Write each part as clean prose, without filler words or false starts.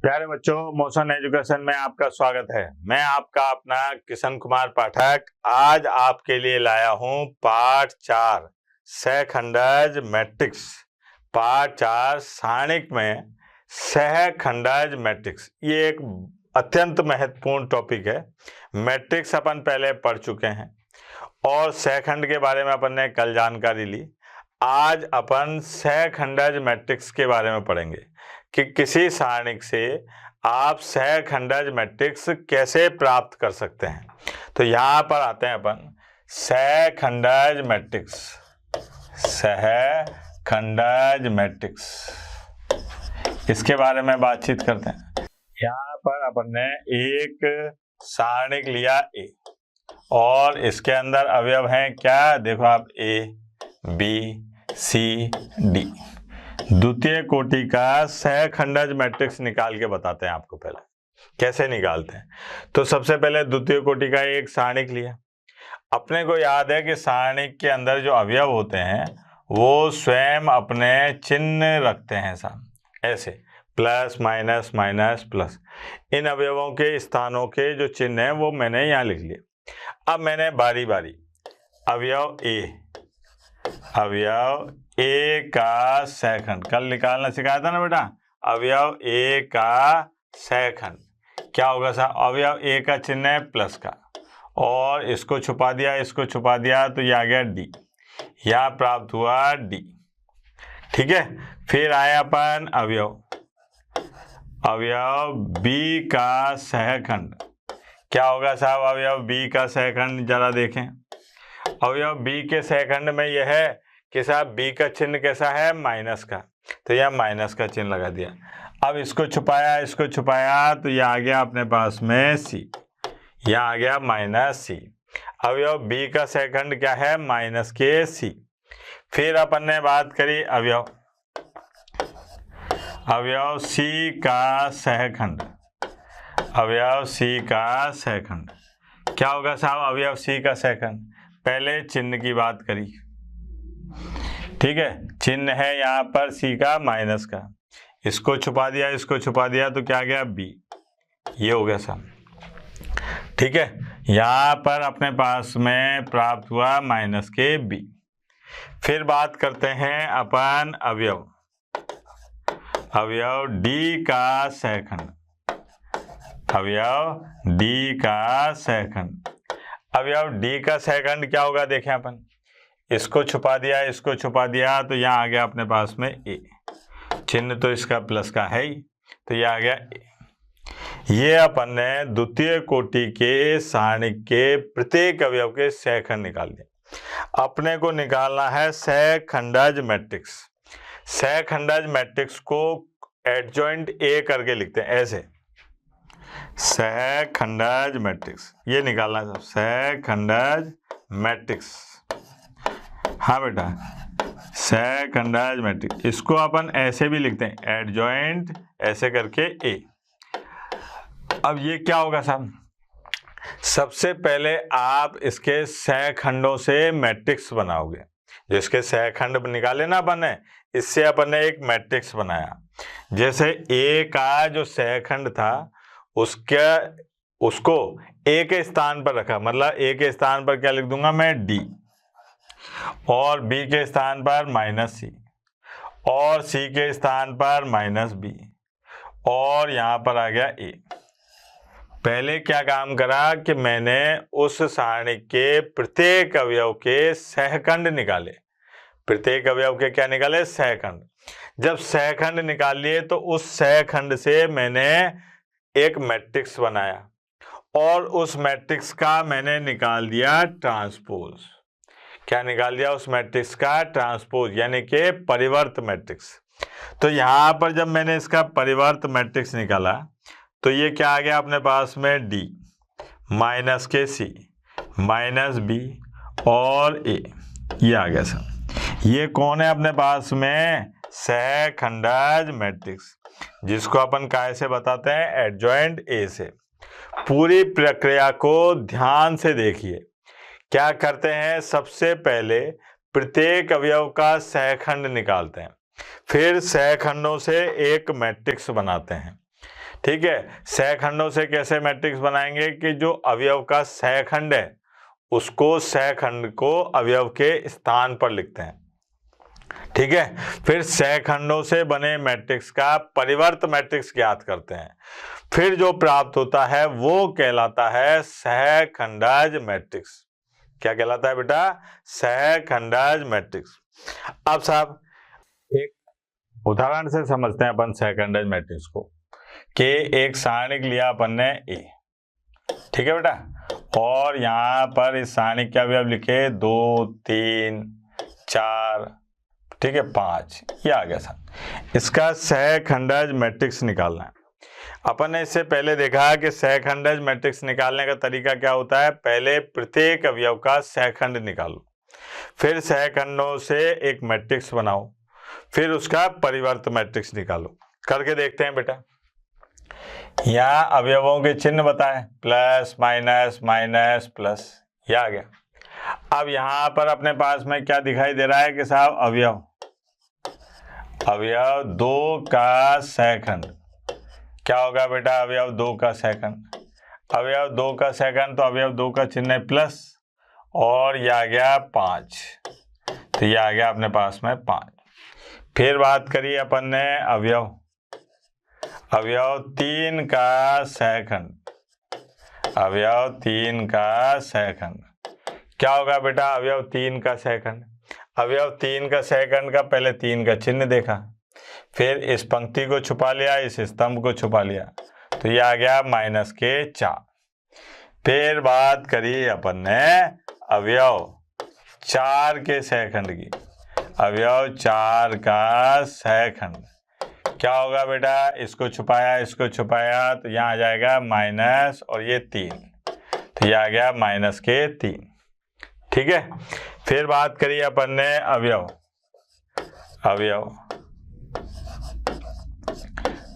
प्यारे बच्चों, motion education में आपका स्वागत है। मैं आपका अपना किशन कुमार पाठक आज आपके लिए लाया हूं पाठ 4 सहखंडज मैट्रिक्स। पाठ 4 सारणिक में सहखंडज मैट्रिक्स, ये एक अत्यंत महत्वपूर्ण टॉपिक है। मैट्रिक्स अपन पहले पढ़ चुके हैं और सहखंड के बारे में अपन ने कल जानकारी ली। आज अपन सहखंडज मैट्रिक्स के बारे में पढ़ेंगे कि किसी सारणिक से आप सहखंडज मैट्रिक्स कैसे प्राप्त कर सकते हैं। तो यहाँ पर आते हैं अपन सहखंडज मैट्रिक्स। सहखंडज मैट्रिक्स, इसके बारे में बातचीत करते हैं। यहाँ पर अपन ने एक सारणिक लिया ए और इसके अंदर अवयव हैं क्या, देखो आप ए बी सी डी। द्वितीय कोटि का सहखंडज मैट्रिक्स निकाल के बताते हैं आपको। पहले कैसे निकालते हैं, तो सबसे पहले द्वितीय कोटि का एक सारणिक लिया। अपने को याद है कि सारणिक के अंदर जो अवयव होते हैं वो स्वयं अपने चिन्ह रखते हैं सामने, ऐसे प्लस माइनस माइनस प्लस। इन अवयवों के स्थानों के जो चिन्ह हैं वो मैंने यहाँ लिख लिए। अब मैंने बारी बारी अवयव ए का सहखंड कल निकालना सिखाया था ना बेटा। अवयव ए का सहखंड क्या होगा साहब, अवयव ए का चिन्ह है प्लस का और इसको छुपा दिया, इसको छुपा दिया, तो ये आ गया डी। यहाँ प्राप्त हुआ डी। ठीक है, फिर आया अपन अवयव बी का सहखंड। क्या होगा साहब अवयव बी का सहखंड, जरा देखें। अवयव बी के सहखंड में यह है कि साहब बी का चिन्ह कैसा है, माइनस का, तो यह माइनस का चिन्ह लगा दिया। अब इसको छुपाया, इसको छुपाया, तो यह आ गया अपने पास में सी। यह आ गया माइनस सी। अवयव बी का सहखंड क्या है, माइनस के सी। फिर अपन ने बात करी अवयव सी का सहखंड। अवयव सी का सहखंड क्या होगा साहब, अवयव सी का सहखंड। पहले चिन्ह की बात करी, ठीक है, चिन्ह है यहाँ पर सी का माइनस का, इसको छुपा दिया, इसको छुपा दिया, तो क्या आ गया बी। ये हो गया साहब, ठीक है। यहाँ पर अपने पास में प्राप्त हुआ माइनस के बी। फिर बात करते हैं अपन अवयव डी का सहखंड। अवयव डी का सहखंड, अवयव डी का सहखंड क्या होगा, देखें अपन, इसको छुपा दिया, इसको छुपा दिया, तो यहाँ आ गया अपने पास में ए। चिन्ह तो इसका प्लस का है ही, तो यह आ गया ए। ये अपन ने द्वितीय कोटि के सारणिक के प्रत्येक अवयव के सहखंड निकाल दिए। अपने को निकालना है सहखंडज मैट्रिक्स। सहखंडज मैट्रिक्स को एडजॉइंट ए करके लिखते हैं, ऐसे सहखंडज मैट्रिक्स, ये निकालना है सहखंडज मैट्रिक्स। हाँ बेटा, सहखंडज मैट्रिक्स, इसको अपन ऐसे भी लिखते हैं, एडजॉइंट ऐसे करके ए। अब ये क्या होगा साहब, सबसे पहले आप इसके सहखंडों से मैट्रिक्स बनाओगे। जो इसके सहखंड निकाले ना अपन ने, इससे अपन ने एक मैट्रिक्स बनाया। जैसे ए का जो सहखंड था उसको ए के स्थान पर रखा, मतलब ए के स्थान पर क्या लिख दूंगा मैं, डी, और बी के स्थान पर माइनस सी, और सी के स्थान पर माइनस बी, और यहां पर आ गया ए। पहले क्या काम करा कि मैंने उस सारणी के प्रत्येक अवयव के सहखंड निकाले। प्रत्येक अवयव के क्या निकाले, सहखंड। जब सहखंड निकाल लिए तो उस सहखंड से मैंने एक मैट्रिक्स बनाया और उस मैट्रिक्स का मैंने निकाल दिया ट्रांसपोज। क्या निकाल दिया, उस मैट्रिक्स का ट्रांसपोज, यानी कि परिवर्त मैट्रिक्स। तो यहां पर जब मैंने इसका परिवर्त मैट्रिक्स निकाला तो ये क्या आ गया अपने पास में, डी माइनस के सी माइनस बी और ए। ये आ गया सर। ये कौन है अपने पास में, सहखंडज मैट्रिक्स, जिसको अपन काय से बताते हैं, एडजॉइंट ए से। पूरी प्रक्रिया को ध्यान से देखिए। क्या करते हैं, सबसे पहले प्रत्येक अवयव का सहखंड निकालते हैं, फिर सहखंडों से एक मैट्रिक्स बनाते हैं। ठीक है, सहखंडों से कैसे मैट्रिक्स बनाएंगे कि जो अवयव का सहखंड है उसको सहखंड को अवयव के स्थान पर लिखते हैं। ठीक है, फिर सहखंडों से बने मैट्रिक्स का परिवर्त मैट्रिक्स ज्ञात करते हैं, फिर जो प्राप्त होता है वो कहलाता है सहखंडज मैट्रिक्स। क्या कहलाता है बेटा? सहखंडज मैट्रिक्स। अब साहब एक उदाहरण से समझते हैं अपन सहखंडज मैट्रिक्स को, कि एक सारणिक लिया अपन ने ए, ठीक है बेटा, और यहाँ पर इस सारणिक के अवयव लिखे 2 3 4, ठीक है, 5, ये आ गया सर। इसका सहखंडज मैट्रिक्स निकालना है। अपन ने इससे पहले देखा कि सहखंडज मैट्रिक्स निकालने का तरीका क्या होता है, पहले प्रत्येक अवयव का सहखंड निकालो, फिर सहखंडों से एक मैट्रिक्स बनाओ, फिर उसका परिवर्त मैट्रिक्स निकालो। करके देखते हैं बेटा। यहाँ अवयवों के चिन्ह बताएं, प्लस माइनस माइनस प्लस, ये आ गया। अब यहाँ पर अपने पास में क्या दिखाई दे रहा है कि साहब अवयव 2 का सहखंड। क्या होगा बेटा? अवयव 2 का सहखंड, अवयव 2 का सहखंड, तो अवयव 2 का चिन्ह है प्लस, और ये आ गया 5, तो ये आ गया अपने पास में 5। फिर बात करिए अपन ने अवयव 3 का सहखंड, अवयव 3 का सहखंड। क्या होगा बेटा अवयव 3 का सहखंड? अवयव 3 का सहखंड का पहले 3 का चिन्ह देखा, फिर इस पंक्ति को छुपा लिया, इस स्तंभ को छुपा लिया, तो ये आ गया -4। फिर बात करी अपन ने अवयव 4 के सहखंड की, अवयव 4 का सहखंड। क्या होगा बेटा? इसको छुपाया, इसको छुपाया, तो यहाँ आ जाएगा माइनस और ये 3, तो ये आ गया -3। ठीक है, फिर बात करिए अपन ने अवयव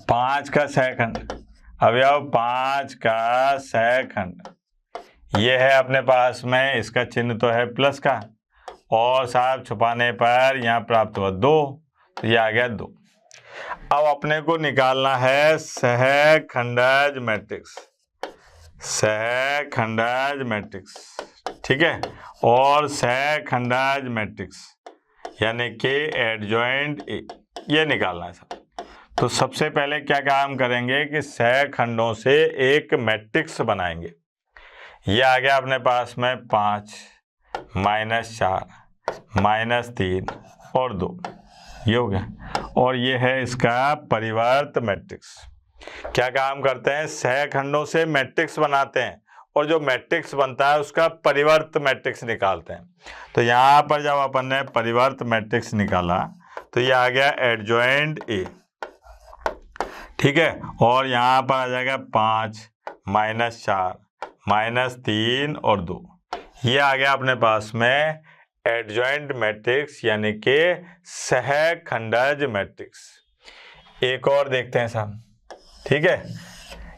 5 का सहखंड, अवयव 5 का सहखंड, ये है अपने पास में, इसका चिन्ह तो है प्लस का, और साहब छुपाने पर यहाँ प्राप्त हुआ 2, तो ये आ गया 2। अब अपने को निकालना है सहखंडज मैट्रिक्स, सहखंडज मैट्रिक्स, ठीक है, और सहखंडज मैट्रिक्स यानी कि एडजॉइंट ए, ये निकालना है सब। तो सबसे पहले क्या काम करेंगे कि सहखंडों से एक मैट्रिक्स बनाएंगे। ये आ गया अपने पास में 5 -4 -3 और 2, ये हो गया, और ये है इसका परिवर्त मैट्रिक्स। क्या काम करते हैं? सहखंडों से मैट्रिक्स बनाते हैं, और जो मैट्रिक्स बनता है उसका परिवर्त मैट्रिक्स निकालते हैं। तो यहाँ पर जब अपन ने परिवर्त मैट्रिक्स निकाला तो ये आ गया एडजॉइंट ए, ठीक है, और यहाँ पर आ जाएगा 5 -4 -3 और 2, ये आ गया अपने पास में एडजॉइंट मैट्रिक्स यानी कि सहखंडज मैट्रिक्स। एक और देखते हैं साहब, ठीक है,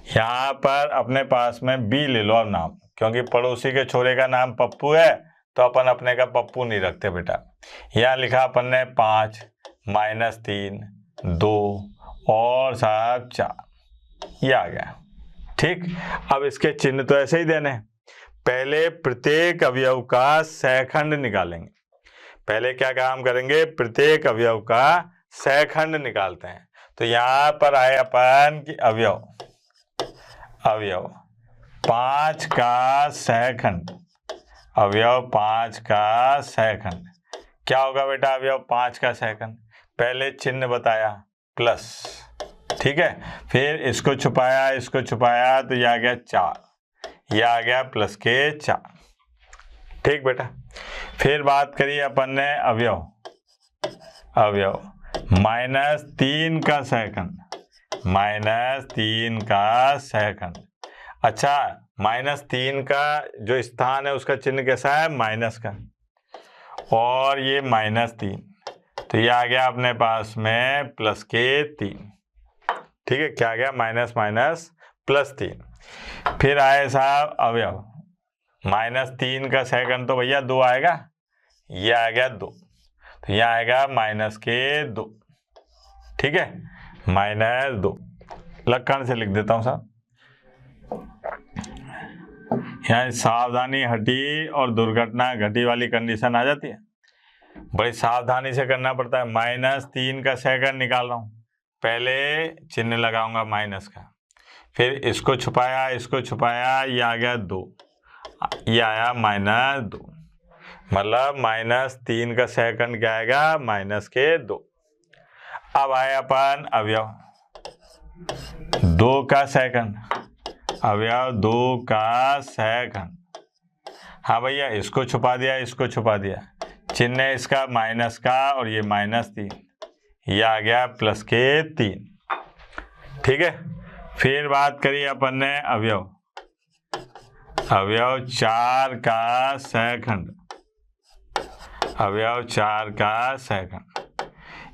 यहाँ पर अपने पास में बी ले लो अब नाम, क्योंकि पड़ोसी के छोरे का नाम पप्पू है तो अपन अपने का पप्पू नहीं रखते बेटा। यहाँ लिखा अपन ने 5 -3 2 और साहब 4, ये आ गया। ठीक, अब इसके चिन्ह तो ऐसे ही देने, पहले प्रत्येक अवयव का सहखंड निकालेंगे। पहले क्या काम करेंगे? प्रत्येक अवयव का सहखंड निकालते हैं। तो यहाँ पर आए अपन की अवयव 5 का सहखंड, अवयव 5 का सहखंड। क्या होगा बेटा अवयव 5 का सहखंड? पहले चिन्ह बताया प्लस, ठीक है, फिर इसको छुपाया, इसको छुपाया, तो ये आ गया 4, ये आ गया +4। ठीक बेटा, फिर बात करिए अपन ने अवयव -3 का सहखंड, -3 का सहखंड। अच्छा, -3 का जो स्थान है उसका चिन्ह कैसा है? माइनस का, और ये -3, तो ये आ गया अपने पास में +3। ठीक है, क्या आ गया? Minus minus +3। फिर आए साहब अवयव -3 का सहखंड, तो भैया 2 आएगा, ये आ गया 2, तो यह आएगा -2। ठीक है, -2। लक्षण से लिख देता हूं साहब। यहाँ सावधानी हटी और दुर्घटना घटी वाली कंडीशन आ जाती है। बड़ी सावधानी से करना पड़ता है। -3 का सेकंड निकाल रहा हूं, पहले चिन्ह लगाऊंगा माइनस का, फिर इसको छुपाया, इसको छुपाया, ये आ गया 2, ये आया -2, मतलब -3 का सेकंड क्या आएगा, -2। अब आया अपन अवयव 2 का सेकंड, अवयव 2 का सेकंड। हाँ भैया, इसको छुपा दिया, इसको छुपा दिया, चिन्ह इसका माइनस का और ये -3, ये आ गया +3। ठीक है। फिर बात करी अपन ने अवयव 4 का सेकंड, अवयव 4 का सेकंड,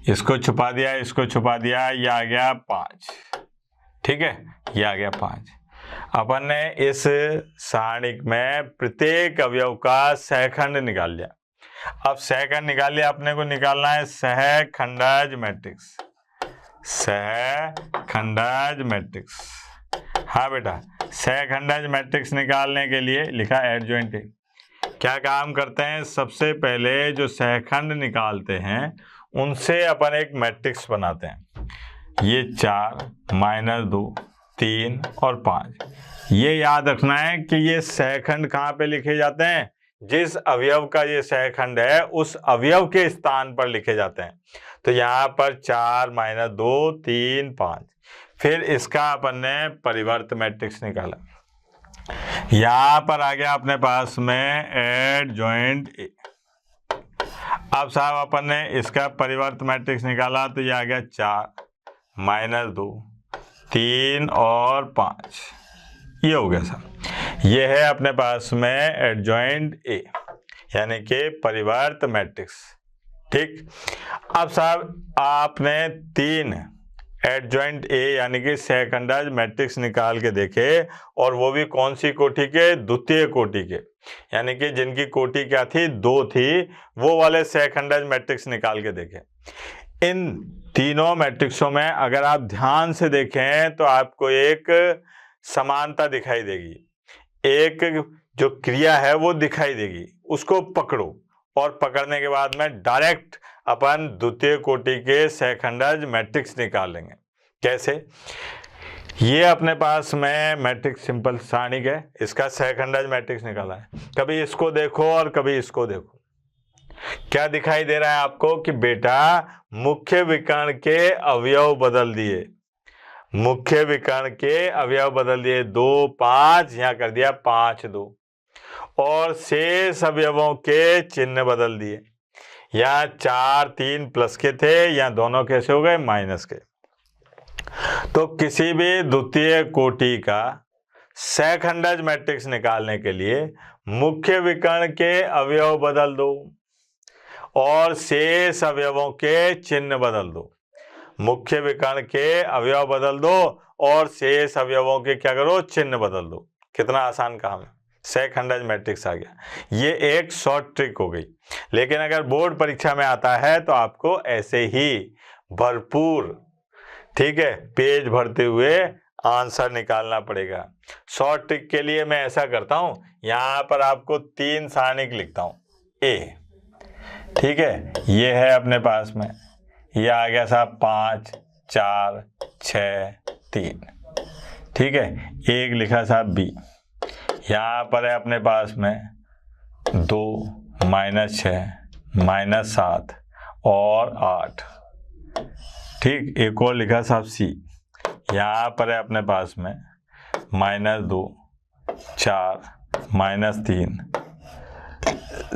इसको छुपा दिया, इसको छुपा दिया, ये आ गया 5। ठीक है, ये आ गया 5। अपन ने इस सारणिक में प्रत्येक अवयव का सहखंड निकाल लिया। अब सहखंड निकाल लिया, अपने को निकालना है सहखंडज मैट्रिक्स, सहखंडज मैट्रिक्स। हाँ बेटा, सहखंडज मैट्रिक्स निकालने के लिए लिखा एडजॉइंट ए। क्या काम करते हैं, सबसे पहले जो सहखंड निकालते हैं उनसे अपन एक मैट्रिक्स बनाते हैं। ये 4, -2, 3 और 5। ये याद रखना है कि ये सहखंड कहाँ पे लिखे जाते हैं, जिस अवयव का ये सहखंड है उस अवयव के स्थान पर लिखे जाते हैं। तो यहाँ पर 4, -2, 3, 5। फिर इसका अपन ने परिवर्त मैट्रिक्स निकाला। यहाँ पर आ गया अपने पास में एडजॉइंट ए। अब साहब अपन ने इसका परिवर्त मैट्रिक्स निकाला तो ये आ गया 4, -2, 3 और 5। ये हो गया साहब। ये है अपने पास में एडजॉइंट ए, यानी कि परिवर्त मैट्रिक्स। ठीक। अब साहब आपने 3 एडजॉइंट ए यानी कि सहखंडज मैट्रिक्स निकाल के देखे, और वो भी कौन सी कोटि के, द्वितीय कोटि के, यानी कि जिनकी कोटि क्या थी, 2 थी, वो वाले सहखंडज मैट्रिक्स निकाल के देखे। इन तीनों मैट्रिक्सों में अगर आप ध्यान से देखें तो आपको एक समानता दिखाई देगी, एक जो क्रिया है वो दिखाई देगी, उसको पकड़ो, और पकड़ने के बाद में डायरेक्ट अपन द्वितीय कोटि के सहखंडज मैट्रिक्स निकालेंगे। कैसे, ये अपने पास में मैट्रिक्स सिंपल सारणिक है, इसका सहखंडज मैट्रिक्स निकाला है। कभी इसको देखो और कभी इसको देखो, क्या दिखाई दे रहा है आपको कि बेटा मुख्य विकर्ण के अवयव बदल दिए, मुख्य विकर्ण के अवयव बदल दिए, 2, 5, यहाँ कर दिया 5, 2, और शेष अवयवों के चिन्ह बदल दिए। यहाँ 4, 3 प्लस के थे, यहाँ दोनों कैसे हो गए, माइनस के। तो किसी भी द्वितीय कोटि का सहखंडज मैट्रिक्स निकालने के लिए मुख्य विकर्ण के अवयव बदल दो और शेष अवयवों के चिन्ह बदल दो। मुख्य विकर्ण के अवयव बदल दो और शेष अवयवों के क्या करो, चिन्ह बदल दो। कितना आसान काम है, सहखंडज मैट्रिक्स आ गया। ये एक शॉर्ट ट्रिक हो गई, लेकिन अगर बोर्ड परीक्षा में आता है तो आपको ऐसे ही भरपूर, ठीक है, पेज भरते हुए आंसर निकालना पड़ेगा। शॉर्ट ट्रिक के लिए मैं ऐसा करता हूं, यहां पर आपको 3 सारणिक लिखता हूं ए। ठीक है, ये है अपने पास में, ये आ गया साहब 5, 4, 6, 3। ठीक है, एक लिखा साहब बी, यहाँ पर है अपने पास में 2, -6, -7 और 8। ठीक, एक और लिखा साहब सी, यहाँ पर है अपने पास में -2, 4, -3,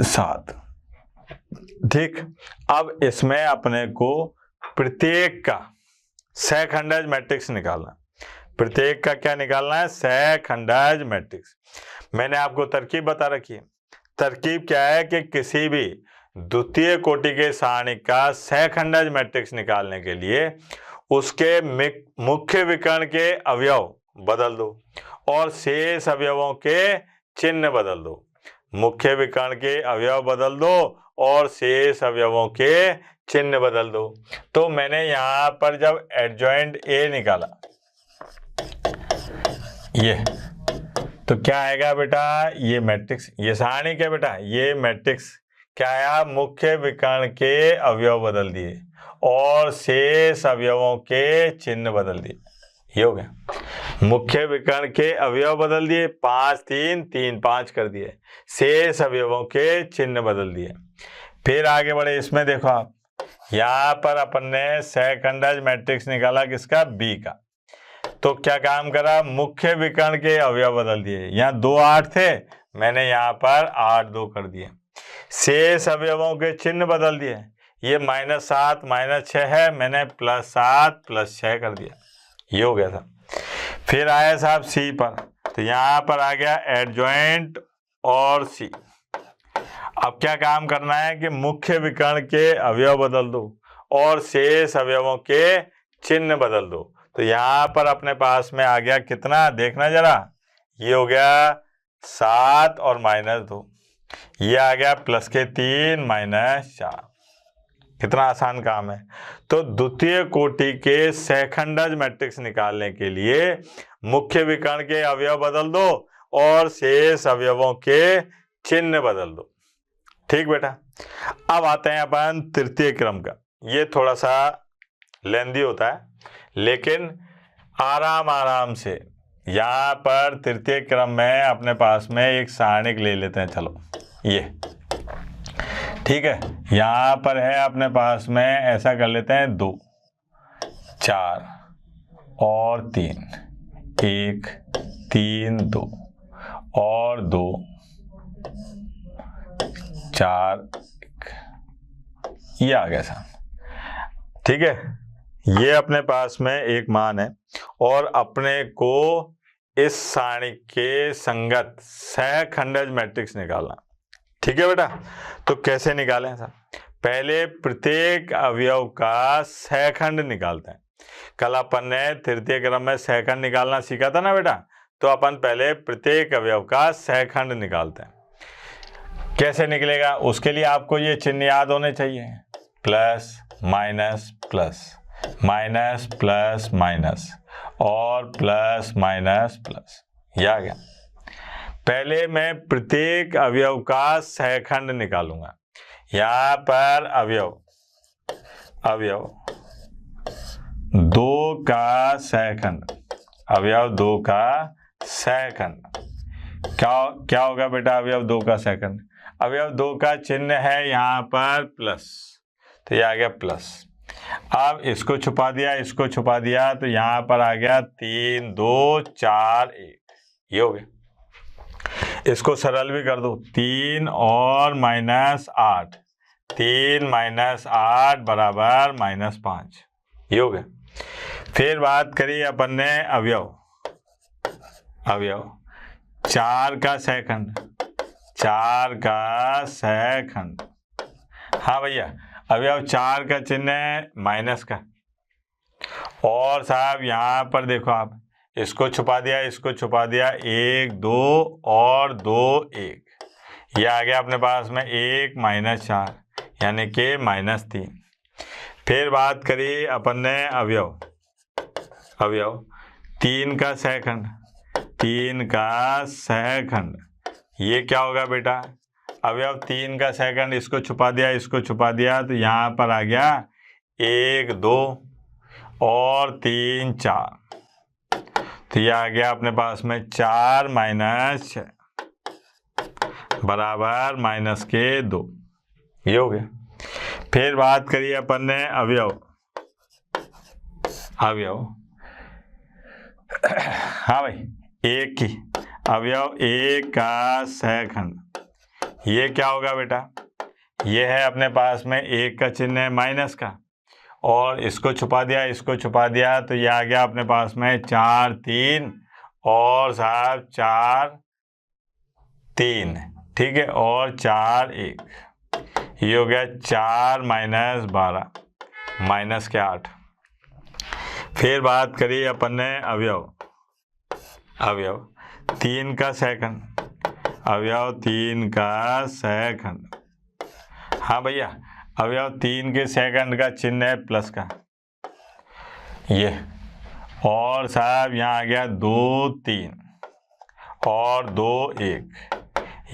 7। ठीक, अब इसमें अपने को प्रत्येक का सहखंडज मैट्रिक्स निकालना। प्रत्येक का क्या निकालना है, सहखंडज मैट्रिक्स। मैंने आपको तरकीब बता रखी है। तरकीब क्या है कि किसी भी द्वितीय कोटि के सारणिक का सहखंडज मैट्रिक्स निकालने के लिए उसके मुख्य विकर्ण के अवयव बदल दो और शेष अवयवों के चिन्ह बदल दो। मुख्य विकर्ण के अवयव बदल दो और शेष अवयवों के चिन्ह बदल दो। तो मैंने यहाँ पर जब एडजॉइंट ए निकाला, ये तो क्या आएगा बेटा, ये मैट्रिक्स, ये सारणी क्या बेटा, ये मैट्रिक्स क्या आया, मुख्य विकर्ण के अवयव बदल दिए और शेष अवयवों के चिन्ह बदल दिए। ये हो गया, मुख्य विकर्ण के अवयव बदल दिए, 5 3 3 5 कर दिए, शेष अवयवों के चिन्ह बदल दिए। फिर आगे बढ़े, इसमें देखो आप, यहाँ पर अपन ने सेकंडज मैट्रिक्स निकाला किसका, बी का। तो क्या काम करा, मुख्य विकर्ण के अवयव बदल दिए, यहाँ 2 8 थे, मैंने यहाँ पर 8 2 कर दिए। शेष अवयवों के चिन्ह बदल दिए, ये -7 -6 है, मैंने +7 +6 कर दिया। ये हो गया था। फिर आया साहब सी पर, तो यहाँ पर आ गया एडजॉइंट और सी। अब क्या काम करना है कि मुख्य विकर्ण के अवयव बदल दो और शेष अवयवों के चिन्ह बदल दो। तो यहाँ पर अपने पास में आ गया कितना, देखना जरा, ये हो गया 7 और -2, ये आ गया +3 -4। कितना आसान काम है। तो द्वितीय कोटि के सेकंडज मैट्रिक्स निकालने के लिए मुख्य विकर्ण के अवयव बदल दो और शेष अवयवों के चिन्ह बदल दो। ठीक बेटा। अब आते हैं अपन तृतीय क्रम का। ये थोड़ा सा लेंदी होता है, लेकिन आराम आराम से यहाँ पर तृतीय क्रम में अपने पास में एक सारणिक ले लेते हैं। चलो ये ठीक है, यहाँ पर है अपने पास में, ऐसा कर लेते हैं 2 4 और 3, 1 3 2 और 2 4 1, ये आ गया सामने। ठीक है, ये अपने पास में एक मान है और अपने को इस सारणी के संगत सहखंडज मैट्रिक्स निकालना। ठीक है बेटा, तो कैसे निकालें साहब, पहले प्रत्येक अवयव का सहखंड निकालते हैं। कल अपन ने तृतीय क्रम में सहखंड निकालना सीखा था ना बेटा, तो अपन पहले प्रत्येक अवयव का सहखंड निकालते हैं। कैसे निकलेगा, उसके लिए आपको ये चिन्ह याद होने चाहिए, plus minus plus, minus plus minus और प्लस माइनस प्लस। ये आ गया। पहले मैं प्रत्येक अवयव का सहखंड निकालूंगा। यहाँ पर अवयव 2 का सहखंड, अवयव 2 का सहखंड क्या होगा बेटा, अवयव 2 का सहखंड, अवयव 2 का चिन्ह है यहाँ पर प्लस, तो ये आ गया प्लस। अब इसको छुपा दिया, इसको छुपा दिया, तो यहाँ पर आ गया 3 2 4 1, ये हो गया। इसको सरल भी कर दो, 3 और -8, 3 -8 बराबर -5, ये हो गया। फिर बात करिए अपन ने अवयव 4 का सहखंड, 4 का सहखंड। हाँ भैया, अवयव 4 का चिन्ह है माइनस का, और साहब यहाँ पर देखो आप, इसको छुपा दिया, इसको छुपा दिया, 1 2 और 2 1, ये आ गया अपने पास में 1 -4 यानी कि -3। फिर बात करी अपन ने अवयव 3 का सहखंड, 3 का सहखंड, ये क्या होगा बेटा, अवयव 3 का सहखंड, इसको छुपा दिया, इसको छुपा दिया, तो यहाँ पर आ गया 1 2 और 3 4, तो ये आ गया अपने पास में 4 -6 बराबर -2, ये हो गया। फिर बात करिए अपन ने अवयव हाँ भाई, 1 की अवयव 1 का सहखंड, ये क्या होगा बेटा, ये है अपने पास में 1 का चिन्ह है माइनस का, और इसको छुपा दिया, इसको छुपा दिया, तो ये आ गया अपने पास में 4 3 और साहब 4 3, ठीक है, और 4 1, ये हो गया 4 -12 -8। फिर बात करिए अपन ने अवयव 3 का सहखंड, अवयव 3 का सहखंड। हाँ भैया, अवयव 3 के सहखंड का चिन्ह है प्लस का, ये, और साहब यहाँ आ गया 2 3, और 2 1,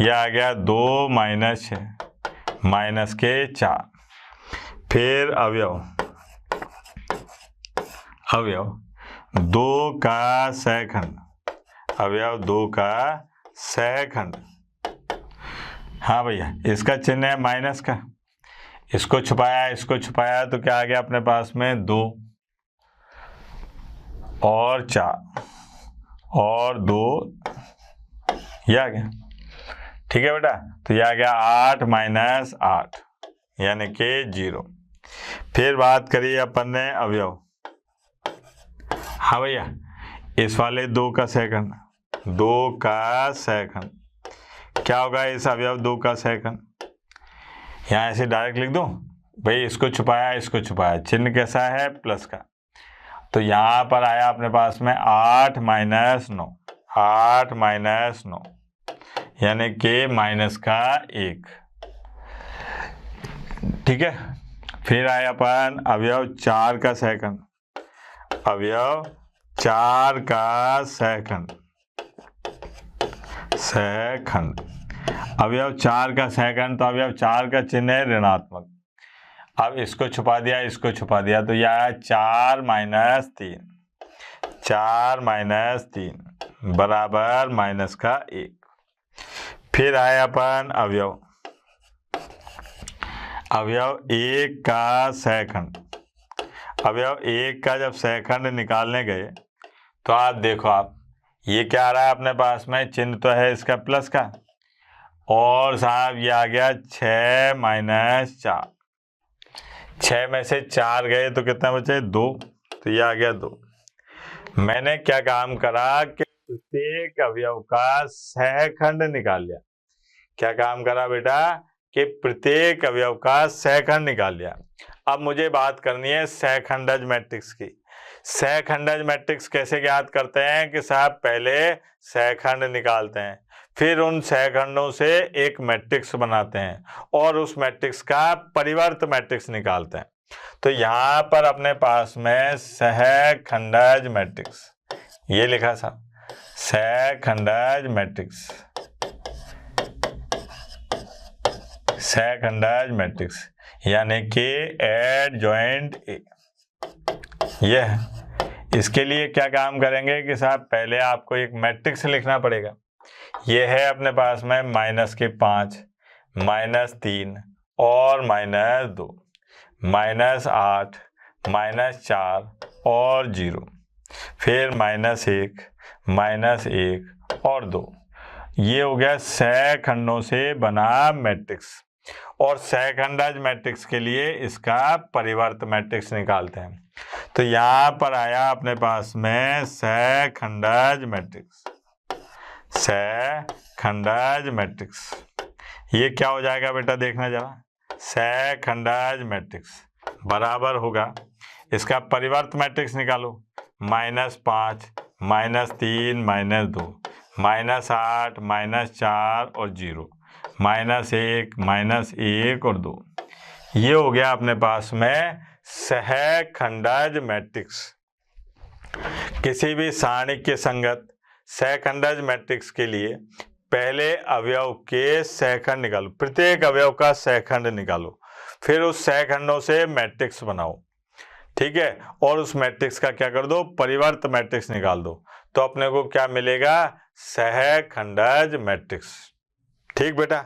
यह आ गया 2 माइनस 6 माइनस के 4। फिर अवयव 2 का सहखंड, अवयव 2 का सहखंड। हाँ भैया, इसका चिन्ह है माइनस का, इसको छुपाया तो क्या आ गया अपने पास में 2 और 4 और 2, यह आ गया। ठीक है बेटा, तो यह आ गया 8 माइनस 8 यानी कि 0। फिर बात करिए अपन ने अवयव, हाँ भैया, इस वाले 2 का सहखंड, 2 का सहखंड क्या होगा? इस अवयव 2 का सहखंड यहाँ ऐसे डायरेक्ट लिख दूं भाई, इसको छुपाया, चिन्ह कैसा है? प्लस का। तो यहाँ पर आया अपने पास में 8 माइनस 9, 8 माइनस 9 यानी कि माइनस का 1। ठीक है, फिर आया अपन अवयव 4 का सहखंड, अवयव 4 का सहखंड, अवयव 4 का सहखंड, तो अवयव 4 का चिन्ह है ऋणात्मक। अब इसको छुपा दिया, तो यह है 4 माइनस 3, 4 माइनस 3 बराबर माइनस का 1। फिर आया अपन अवयव 1 का सहखंड, अवयव 1 का जब सहखंड निकालने गए तो आप देखो, ये क्या आ रहा है अपने पास में? चिन्ह तो है इसका प्लस का, और साहब ये आ गया 6 माइनस 4, 6 में से 4 गए तो कितना बचे? 2, तो ये आ गया 2। मैंने क्या काम करा कि प्रत्येक अवयव का सहखंड निकाल लिया। क्या काम करा बेटा? कि प्रत्येक अवयव का सहखंड निकाल लिया। अब मुझे बात करनी है सहखंडज मैट्रिक्स की। सहखंडज मैट्रिक्स कैसे ज्ञात करते हैं? कि साहब पहले सहखंड निकालते हैं, फिर उन सहखंडों से एक मैट्रिक्स बनाते हैं और उस मैट्रिक्स का परिवर्त मैट्रिक्स निकालते हैं। तो यहाँ पर अपने पास में सहखंडज मैट्रिक्स, ये लिखा साहब, सहखंडज मैट्रिक्स, सहखंडज मैट्रिक्स यानी कि एडजॉइंट ए। ये है। इसके लिए क्या काम करेंगे कि साहब पहले आपको एक मैट्रिक्स लिखना पड़ेगा। ये है अपने पास में माइनस के 5, माइनस 3 और माइनस 2, माइनस 8, माइनस 4 और 0, फिर माइनस 1, माइनस 1 और 2। ये हो गया सहखंडों से बना मैट्रिक्स। और सहखंडज मैट्रिक्स के लिए इसका परिवर्त मैट्रिक्स निकालते हैं। तो यहाँ पर आया अपने पास में सहखंडज मैट्रिक्स, सहखंडज मैट्रिक्स। ये क्या हो जाएगा बेटा? देखना जरा, सहखंडज मैट्रिक्स बराबर होगा, इसका परिवर्त मैट्रिक्स निकालो, -5, -3, -2, -8, -4 और 0, -1, -1 और 2। ये हो गया अपने पास में सहखंडज मैट्रिक्स। किसी भी सारणी के संगत सहखंडज मैट्रिक्स के लिए पहले अवयव के सहखंड निकालो, प्रत्येक अवयव का सहखंड निकालो, फिर उस सहखंडों से मैट्रिक्स बनाओ। ठीक है, और उस मैट्रिक्स का क्या कर दो? परिवर्त मैट्रिक्स निकाल दो। तो अपने को क्या मिलेगा? सहखंडज मैट्रिक्स। ठीक बेटा,